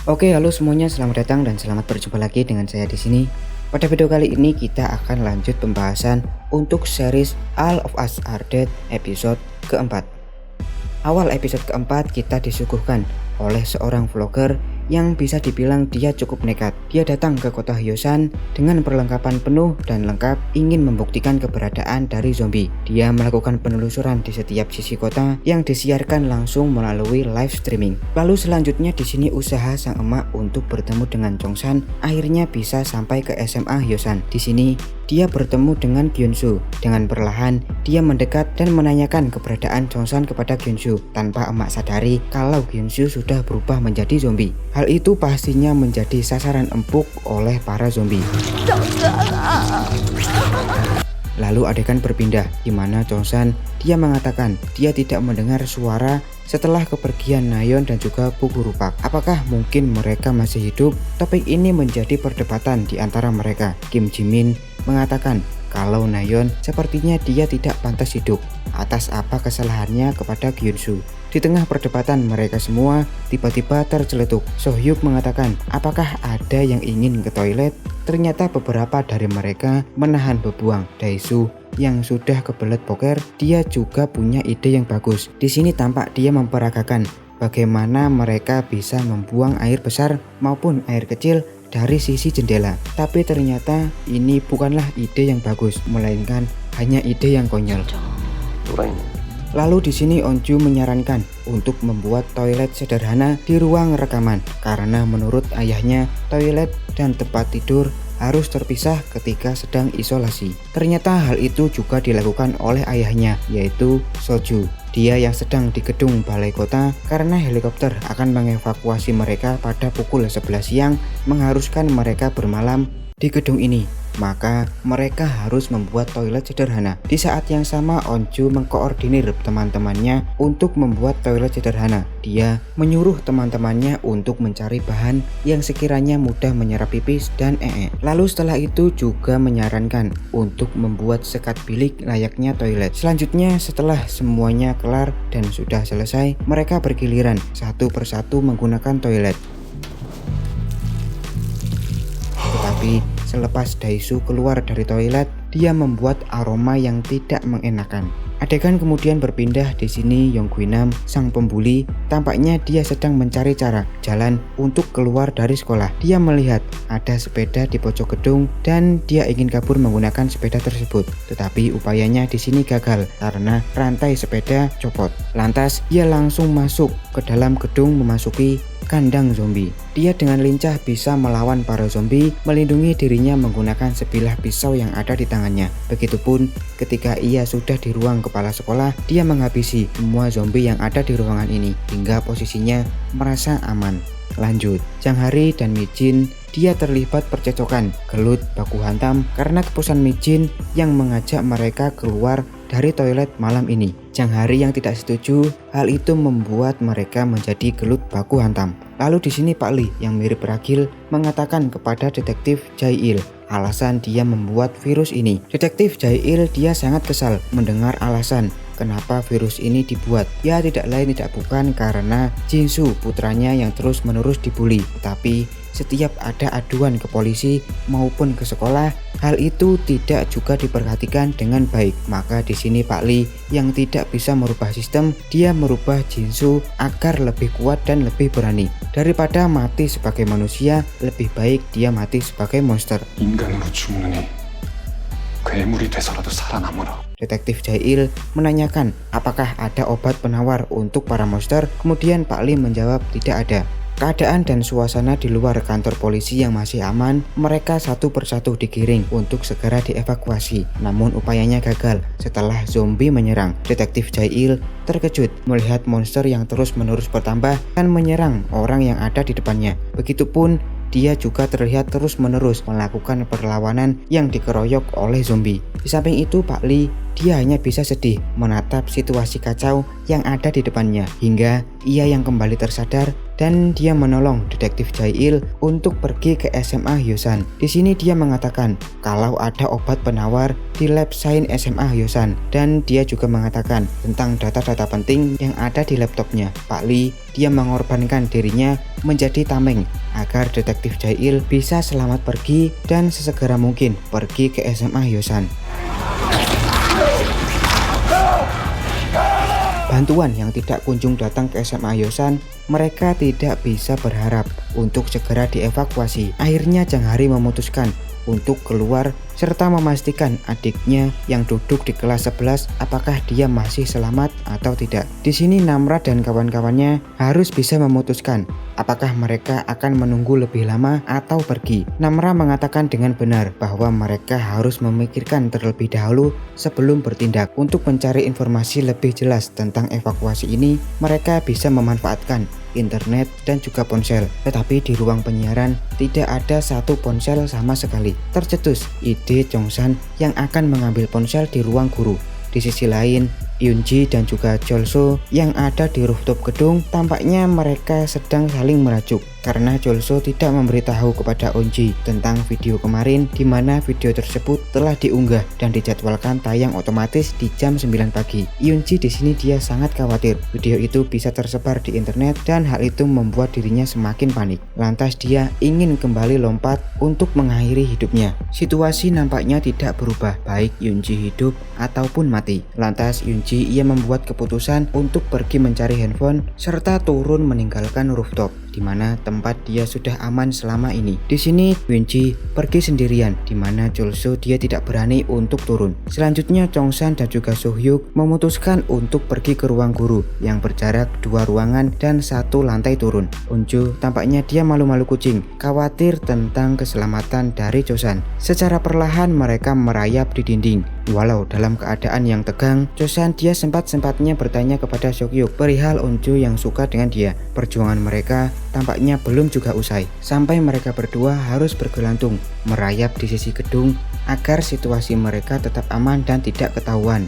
Oke, halo semuanya, selamat datang dan selamat berjumpa lagi dengan saya di sini. Pada video kali ini kita akan lanjut pembahasan untuk series All of Us Are Dead episode keempat. Awal episode keempat kita disuguhkan oleh seorang vlogger yang bisa dibilang dia cukup nekat. Dia datang ke kota Hyosan dengan perlengkapan penuh dan lengkap, ingin membuktikan keberadaan dari zombie. Dia melakukan penelusuran di setiap sisi kota yang disiarkan langsung melalui live streaming. Lalu selanjutnya di sini usaha sang emak untuk bertemu dengan Chongsan akhirnya bisa sampai ke SMA Hyosan. Di sini dia bertemu dengan Gyunsu. Dengan perlahan dia mendekat dan menanyakan keberadaan Chongsan kepada Gyunsu tanpa emak sadari kalau Gyunsu sudah berubah menjadi zombie. Hal itu pastinya menjadi sasaran empuk oleh para zombie. Lalu adegan berpindah di mana Chongsan dia mengatakan dia tidak mendengar suara setelah kepergian Nayeon dan juga Bu Guru Park. Apakah mungkin mereka masih hidup? Topik ini menjadi perdebatan di antara mereka. Kim Jimin mengatakan kalau Nayeon sepertinya dia tidak pantas hidup atas apa kesalahannya kepada Gyunsu. Di tengah perdebatan mereka semua tiba-tiba terceletuk. Sohyuk mengatakan apakah ada yang ingin ke toilet? Ternyata beberapa dari mereka menahan bebuang. Daesu yang sudah kebelet poker, dia juga punya ide yang bagus. Di sini tampak dia memperagakan bagaimana mereka bisa membuang air besar maupun air kecil dari sisi jendela. Tapi ternyata ini bukanlah ide yang bagus, melainkan hanya ide yang konyol. Lalu di sini Onju menyarankan untuk membuat toilet sederhana di ruang rekaman karena menurut ayahnya toilet dan tempat tidur harus terpisah ketika sedang isolasi. Ternyata hal itu juga dilakukan oleh ayahnya, yaitu Soju. Dia yang sedang di gedung balai kota karena helikopter akan mengevakuasi mereka pada pukul 11 siang, mengharuskan mereka bermalam di gedung ini. Maka mereka harus membuat toilet sederhana. Di saat yang sama Onju mengkoordinir teman-temannya untuk membuat toilet sederhana. Dia menyuruh teman-temannya untuk mencari bahan yang sekiranya mudah menyerap pipis dan Lalu setelah itu juga menyarankan untuk membuat sekat bilik layaknya toilet. Selanjutnya setelah semuanya kelar dan sudah selesai, mereka bergiliran satu persatu menggunakan toilet. Tetapi selepas Daesu keluar dari toilet, dia membuat aroma yang tidak mengenakan. Adegan kemudian berpindah di sini Yongguinam, sang pembuli, tampaknya dia sedang mencari cara jalan untuk keluar dari sekolah. Dia melihat ada sepeda di pojok gedung dan dia ingin kabur menggunakan sepeda tersebut. Tetapi upayanya di sini gagal karena rantai sepeda copot. Lantas dia langsung masuk ke dalam gedung memasuki kandang zombie. Dia dengan lincah bisa melawan para zombie, melindungi dirinya menggunakan sebilah pisau yang ada di tangannya. Begitupun ketika ia sudah di ruang kepala sekolah, dia menghabisi semua zombie yang ada di ruangan ini hingga posisinya merasa aman. Lanjut, Jang Hari dan Mijin dia terlibat percecokan, gelut baku hantam karena keputusan Mijin yang mengajak mereka keluar dari toilet malam ini. Jang Hari yang tidak setuju, hal itu membuat mereka menjadi gelut baku hantam. Lalu di sini Pak Lee yang mirip Ragil mengatakan kepada detektif Jae-il alasan dia membuat virus ini. Detektif Jae-il dia sangat kesal mendengar alasan kenapa virus ini dibuat. Ya tidak lain tidak bukan karena Jinsu putranya yang terus menerus dibully. Tetapi setiap ada aduan ke polisi maupun ke sekolah, hal itu tidak juga diperhatikan dengan baik. Maka di sini Pak Lee yang tidak bisa merubah sistem, dia merubah Jinsu agar lebih kuat dan lebih berani. Daripada mati sebagai manusia, lebih baik dia mati sebagai monster. 인간으로 죽느니 괴물이 돼서라도 살아남으라. Detektif Jae-il menanyakan apakah ada obat penawar untuk para monster. Kemudian Pak Lee menjawab tidak ada. Keadaan dan suasana di luar kantor polisi yang masih aman, mereka satu persatu digiring untuk segera dievakuasi. Namun upayanya gagal setelah zombie menyerang. Detektif Jae-il terkejut melihat monster yang terus-menerus bertambah dan menyerang orang yang ada di depannya. Begitupun dia juga terlihat terus-menerus melakukan perlawanan yang dikeroyok oleh zombie. Di samping itu Pak Lee dia hanya bisa sedih menatap situasi kacau yang ada di depannya hingga ia yang kembali tersadar dan dia menolong detektif Jae-il untuk pergi ke SMA Hyosan. Di sini dia mengatakan kalau ada obat penawar di lab sains SMA Hyosan, dan dia juga mengatakan tentang data-data penting yang ada di laptopnya. Pak Lee, dia mengorbankan dirinya menjadi tameng agar detektif Jae-il bisa selamat pergi dan sesegera mungkin pergi ke SMA Hyosan. Bantuan yang tidak kunjung datang ke SMA Hyosan, mereka tidak bisa berharap untuk segera dievakuasi. Akhirnya Jang Hari memutuskan untuk keluar serta memastikan adiknya yang duduk di kelas 11 apakah dia masih selamat atau tidak. Di sini Namra dan kawan-kawannya harus bisa memutuskan apakah mereka akan menunggu lebih lama atau pergi. Namra mengatakan dengan benar bahwa mereka harus memikirkan terlebih dahulu sebelum bertindak. Untuk mencari informasi lebih jelas tentang evakuasi ini, mereka bisa memanfaatkan internet dan juga ponsel. Tetapi di ruang penyiaran tidak ada satu ponsel sama sekali. Tercetus ide Chongsan yang akan mengambil ponsel di ruang guru. Di sisi lain, Yoonji dan juga Jolso yang ada di rooftop gedung, tampaknya mereka sedang saling merajuk karena Jolso tidak memberitahu kepada Eunji tentang video kemarin, di mana video tersebut telah diunggah dan dijadwalkan tayang otomatis di jam 9 pagi. Yoonji di sini dia sangat khawatir video itu bisa tersebar di internet dan hal itu membuat dirinya semakin panik. Lantas dia ingin kembali lompat untuk mengakhiri hidupnya. Situasi nampaknya tidak berubah baik Yoonji hidup ataupun mati. Lantas Yoonji ia membuat keputusan untuk pergi mencari handphone serta turun meninggalkan rooftop, di mana tempat dia sudah aman selama ini. Di sini Yoonji pergi sendirian, di mana Jolso dia tidak berani untuk turun. Selanjutnya Chongsan dan juga Sohyuk memutuskan untuk pergi ke ruang guru yang berjarak 2 ruangan dan 1 lantai turun. Eunjo tampaknya dia malu-malu kucing, khawatir tentang keselamatan dari Chosan. Secara perlahan mereka merayap di dinding. Walau dalam keadaan yang tegang, Chosan dia sempat-sempatnya bertanya kepada Sohyuk perihal Eunjo yang suka dengan dia. Perjuangan mereka tampaknya belum juga usai, sampai mereka berdua harus bergelantung merayap di sisi gedung agar situasi mereka tetap aman dan tidak ketahuan.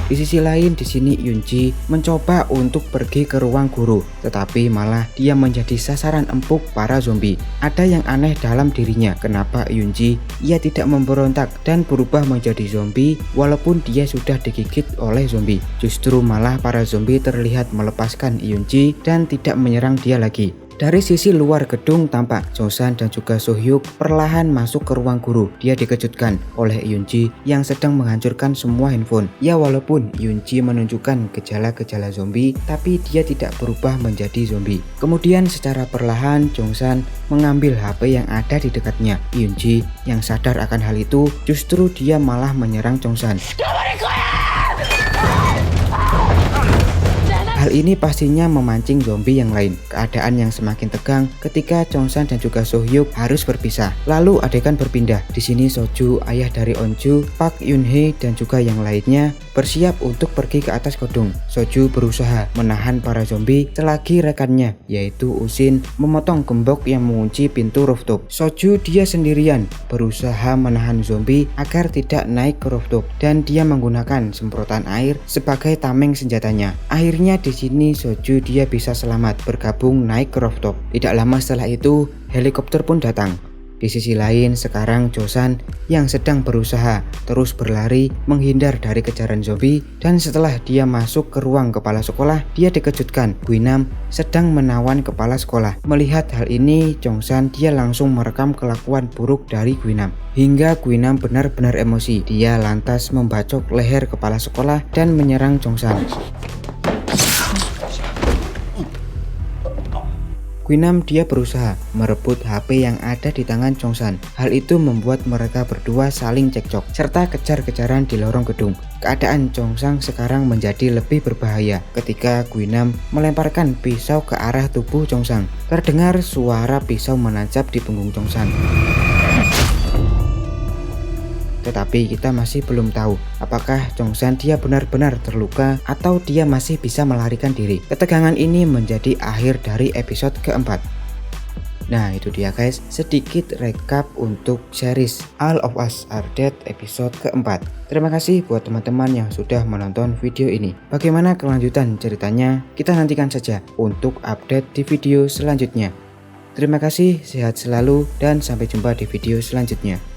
Di sisi lain, di sini Yoonji mencoba untuk pergi ke ruang guru, tetapi malah dia menjadi sasaran empuk para zombie. Ada yang aneh dalam dirinya, kenapa Yoonji ia tidak memberontak dan berubah menjadi zombie walaupun dia sudah digigit oleh zombie. Justru malah para zombie terlihat melepaskan Yoonji dan tidak menyerang dia lagi. Dari sisi luar gedung tampak Chosan dan juga Sohyuk perlahan masuk ke ruang guru. Dia dikejutkan oleh Yoonji yang sedang menghancurkan semua handphone. Ya, walaupun Yoonji menunjukkan gejala-gejala zombie, tapi dia tidak berubah menjadi zombie. Kemudian secara perlahan Chosan mengambil HP yang ada di dekatnya. Yoonji yang sadar akan hal itu, justru dia malah menyerang Chosan. Hal ini pastinya memancing zombie yang lain. Keadaan yang semakin tegang ketika Chongsan dan juga Sohyuk harus berpisah. Lalu adegan berpindah. Di sini Soju, ayah dari Eunju, Park Yoon-hee dan juga yang lainnya bersiap untuk pergi ke atas gedung. Soju berusaha menahan para zombie selagi rekannya yaitu Usin memotong gembok yang mengunci pintu rooftop. Soju dia sendirian berusaha menahan zombie agar tidak naik ke rooftop dan dia menggunakan semprotan air sebagai tameng senjatanya. Akhirnya di sini Soju dia bisa selamat bergabung naik ke rooftop. Tidak lama setelah itu helikopter pun datang. Di sisi lain sekarang Chosan yang sedang berusaha terus berlari menghindar dari kejaran zombie, dan setelah dia masuk ke ruang kepala sekolah dia dikejutkan Guinam sedang menawan kepala sekolah. Melihat hal ini Chongsan dia langsung merekam kelakuan buruk dari Guinam hingga Guinam benar-benar emosi. Dia lantas membacok leher kepala sekolah dan menyerang Chongsan. Guinam dia berusaha merebut HP yang ada di tangan Chongsan. Hal itu membuat mereka berdua saling cekcok serta kejar-kejaran di lorong gedung. Keadaan Chongsan sekarang menjadi lebih berbahaya ketika Guinam melemparkan pisau ke arah tubuh Chongsan. Terdengar suara pisau menancap di punggung Chongsan. Tetapi kita masih belum tahu apakah Chongsan dia benar-benar terluka atau dia masih bisa melarikan diri. Ketegangan ini menjadi akhir dari episode keempat. Nah itu dia guys, sedikit recap untuk series All of Us Are Dead episode keempat. Terima kasih buat teman-teman yang sudah menonton video ini. Bagaimana kelanjutan ceritanya? Kita nantikan saja untuk update di video selanjutnya. Terima kasih, sehat selalu, dan sampai jumpa di video selanjutnya.